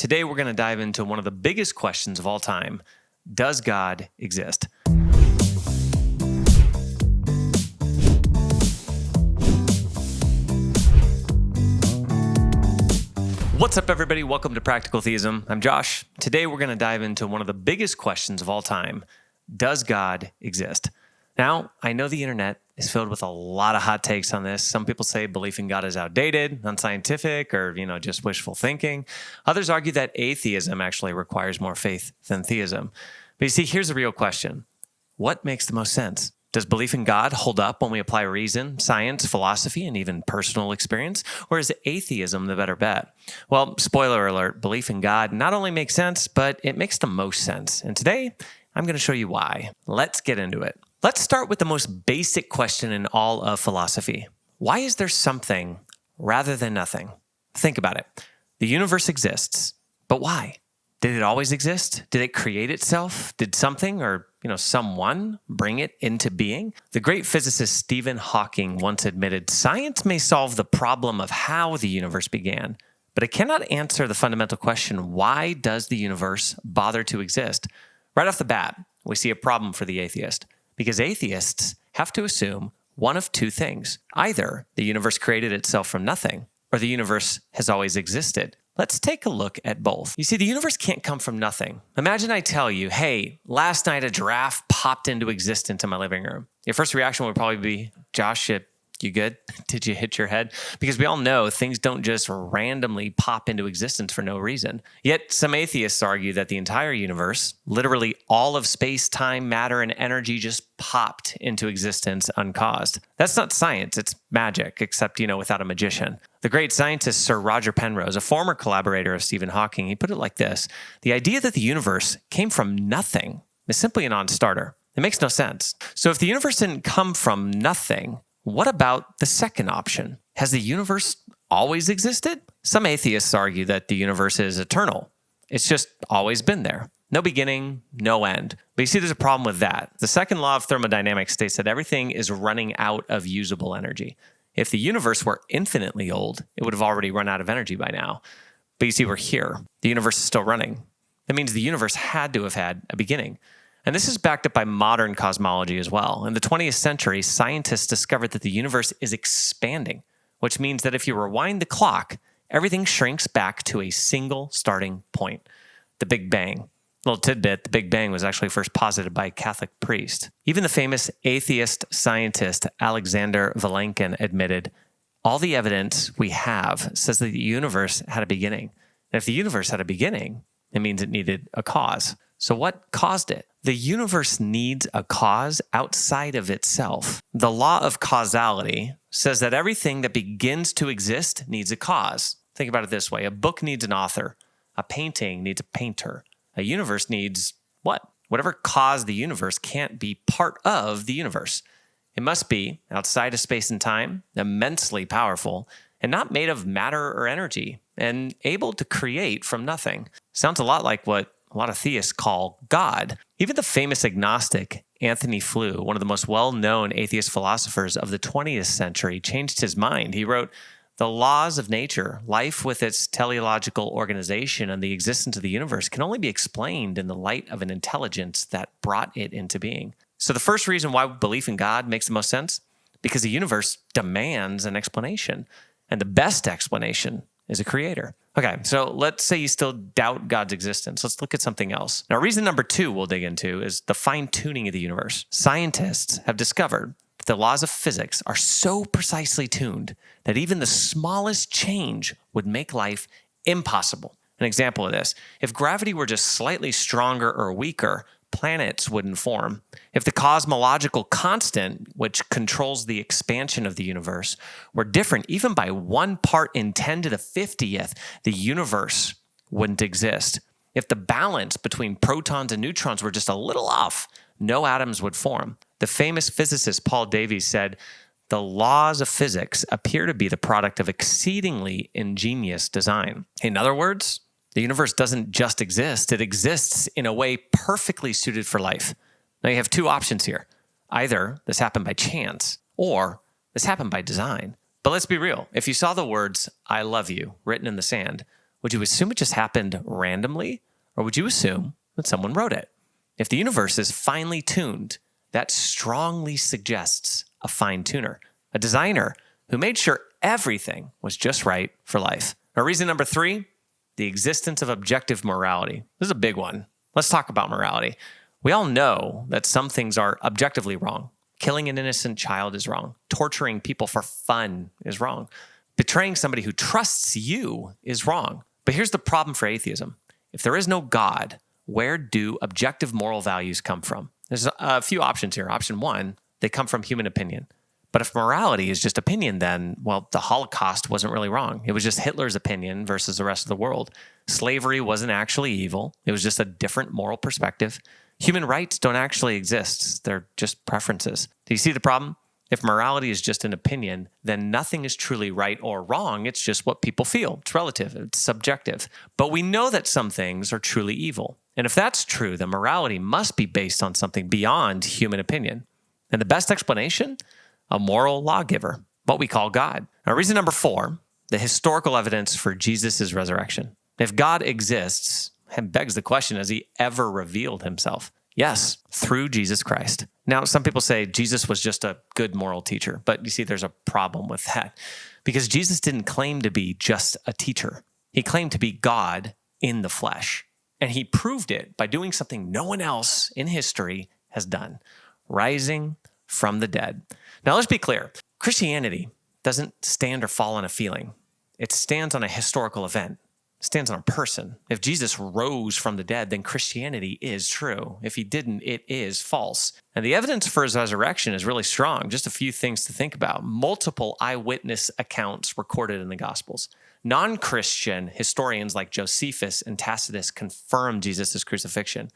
Today we're going to dive into one of the biggest questions of all time. Does God exist? What's up, everybody? Welcome to Practical Theism. I'm Josh. Today we're going to dive into one of the biggest questions of all time. Does God exist? Now, I know the internet is filled with a lot of hot takes on this. Some people say belief in God is outdated, unscientific, or, just wishful thinking. Others argue that atheism actually requires more faith than theism. But you see, here's the real question. What makes the most sense? Does belief in God hold up when we apply reason, science, philosophy, and even personal experience? Or is atheism the better bet? Well, spoiler alert, belief in God not only makes sense, but it makes the most sense. And today, I'm going to show you why. Let's get into it. Let's start with the most basic question in all of philosophy. Why is there something rather than nothing? Think about it. The universe exists, but why? Did it always exist? Did it create itself? Did something or someone bring it into being? The great physicist Stephen Hawking once admitted, science may solve the problem of how the universe began, but it cannot answer the fundamental question, why does the universe bother to exist? Right off the bat, we see a problem for the atheist. Because atheists have to assume one of two things. Either the universe created itself from nothing, or the universe has always existed. Let's take a look at both. You see, the universe can't come from nothing. Imagine I tell you, hey, last night a giraffe popped into existence in my living room. Your first reaction would probably be, Josh, you good? Did you hit your head? Because we all know things don't just randomly pop into existence for no reason. Yet some atheists argue that the entire universe, literally all of space, time, matter, and energy just popped into existence uncaused. That's not science, it's magic, except, without a magician. The great scientist Sir Roger Penrose, a former collaborator of Stephen Hawking, he put it like this: the idea that the universe came from nothing is simply a non-starter. It makes no sense. So if the universe didn't come from nothing, what about the second option? Has the universe always existed? Some atheists argue that the universe is eternal. It's just always been there. No beginning, no end. But you see, there's a problem with that. The second law of thermodynamics states that everything is running out of usable energy. If the universe were infinitely old, it would have already run out of energy by now. But you see, we're here. The universe is still running. That means the universe had to have had a beginning. And this is backed up by modern cosmology as well. In the 20th century, scientists discovered that the universe is expanding, which means that if you rewind the clock, everything shrinks back to a single starting point, the Big Bang. Little tidbit, the Big Bang was actually first posited by a Catholic priest. Even the famous atheist scientist Alexander Vilenkin admitted, all the evidence we have says that the universe had a beginning. And if the universe had a beginning, it means it needed a cause. So what caused it? The universe needs a cause outside of itself. The law of causality says that everything that begins to exist needs a cause. Think about it this way. A book needs an author. A painting needs a painter. A universe needs what? Whatever caused the universe can't be part of the universe. It must be outside of space and time, immensely powerful, and not made of matter or energy, and able to create from nothing. Sounds a lot like what a lot of theists call God. Even the famous agnostic Anthony Flew, one of the most well-known atheist philosophers of the 20th century, changed his mind. He wrote, the laws of nature, life with its teleological organization, and the existence of the universe can only be explained in the light of an intelligence that brought it into being. So the first reason why belief in God makes the most sense? Because the universe demands an explanation. And the best explanation is a creator. Okay, so let's say you still doubt God's existence. Let's look at something else. Now, reason number 2 we'll dig into is the fine-tuning of the universe. Scientists have discovered that the laws of physics are so precisely tuned that even the smallest change would make life impossible. An example of this, if gravity were just slightly stronger or weaker, planets wouldn't form. If the cosmological constant, which controls the expansion of the universe, were different even by 1 part in 10 to the 50th, the universe wouldn't exist. If the balance between protons and neutrons were just a little off, no atoms would form. The famous physicist Paul Davies said, the laws of physics appear to be the product of exceedingly ingenious design. In other words, the universe doesn't just exist, it exists in a way perfectly suited for life. Now you have 2 options here. Either this happened by chance, or this happened by design. But let's be real. If you saw the words, I love you, written in the sand, Would you assume it just happened randomly, or would you assume that someone wrote it? If the universe is finely tuned, that strongly suggests a fine tuner, a designer who made sure everything was just right for life. Now, reason number 3, the existence of objective morality. This is a big one. Let's talk about morality. We all know that some things are objectively wrong. Killing an innocent child is wrong. Torturing people for fun is wrong. Betraying somebody who trusts you is wrong. But here's the problem for atheism. If there is no God, where do objective moral values come from? There's a few options here. Option 1, they come from human opinion. But if morality is just opinion, then, well, the Holocaust wasn't really wrong. It was just Hitler's opinion versus the rest of the world. Slavery wasn't actually evil. It was just a different moral perspective. Human rights don't actually exist. They're just preferences. Do you see the problem? If morality is just an opinion, then nothing is truly right or wrong. It's just what people feel. It's relative. It's subjective. But we know that some things are truly evil. And if that's true, then morality must be based on something beyond human opinion. And the best explanation? A moral lawgiver, what we call God. Now, reason number 4, the historical evidence for Jesus' resurrection. If God exists, it begs the question, has he ever revealed himself? Yes, through Jesus Christ. Now, some people say Jesus was just a good moral teacher, but you see, there's a problem with that because Jesus didn't claim to be just a teacher. He claimed to be God in the flesh, and he proved it by doing something no one else in history has done, rising from the dead. Now, let's be clear. Christianity doesn't stand or fall on a feeling. It stands on a historical event. It stands on a person. If Jesus rose from the dead, then Christianity is true. If he didn't, it is false. And the evidence for his resurrection is really strong. Just a few things to think about. Multiple eyewitness accounts recorded in the Gospels. Non-Christian historians like Josephus and Tacitus confirm Jesus' crucifixion.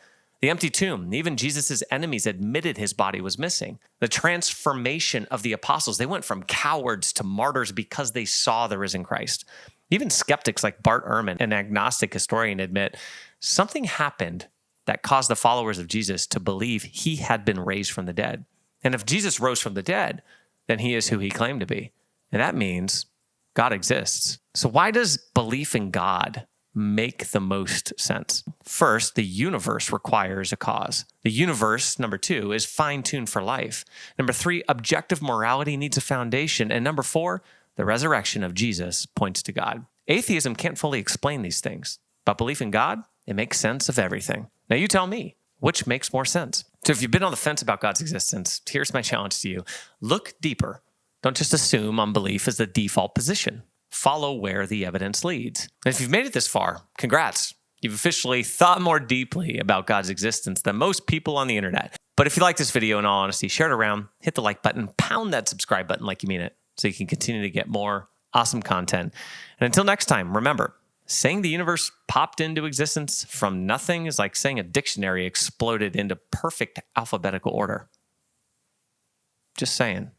The empty tomb, even Jesus' enemies admitted his body was missing. The transformation of the apostles, they went from cowards to martyrs because they saw the risen Christ. Even skeptics like Bart Ehrman, an agnostic historian, admit something happened that caused the followers of Jesus to believe he had been raised from the dead. And if Jesus rose from the dead, then he is who he claimed to be. And that means God exists. So why does belief in God make the most sense? First, the universe requires a cause. The universe, number 2, is fine-tuned for life. Number 3, objective morality needs a foundation. And number 4, the resurrection of Jesus points to God. Atheism can't fully explain these things, but belief in God, it makes sense of everything. Now you tell me, which makes more sense? So if you've been on the fence about God's existence, here's my challenge to you. Look deeper. Don't just assume unbelief is the default position. Follow where the evidence leads. And if you've made it this far, congrats. You've officially thought more deeply about God's existence than most people on the internet. But if you like this video, in all honesty, share it around, hit the like button, pound that subscribe button like you mean it, so you can continue to get more awesome content. And until next time, remember, saying the universe popped into existence from nothing is like saying a dictionary exploded into perfect alphabetical order. Just saying.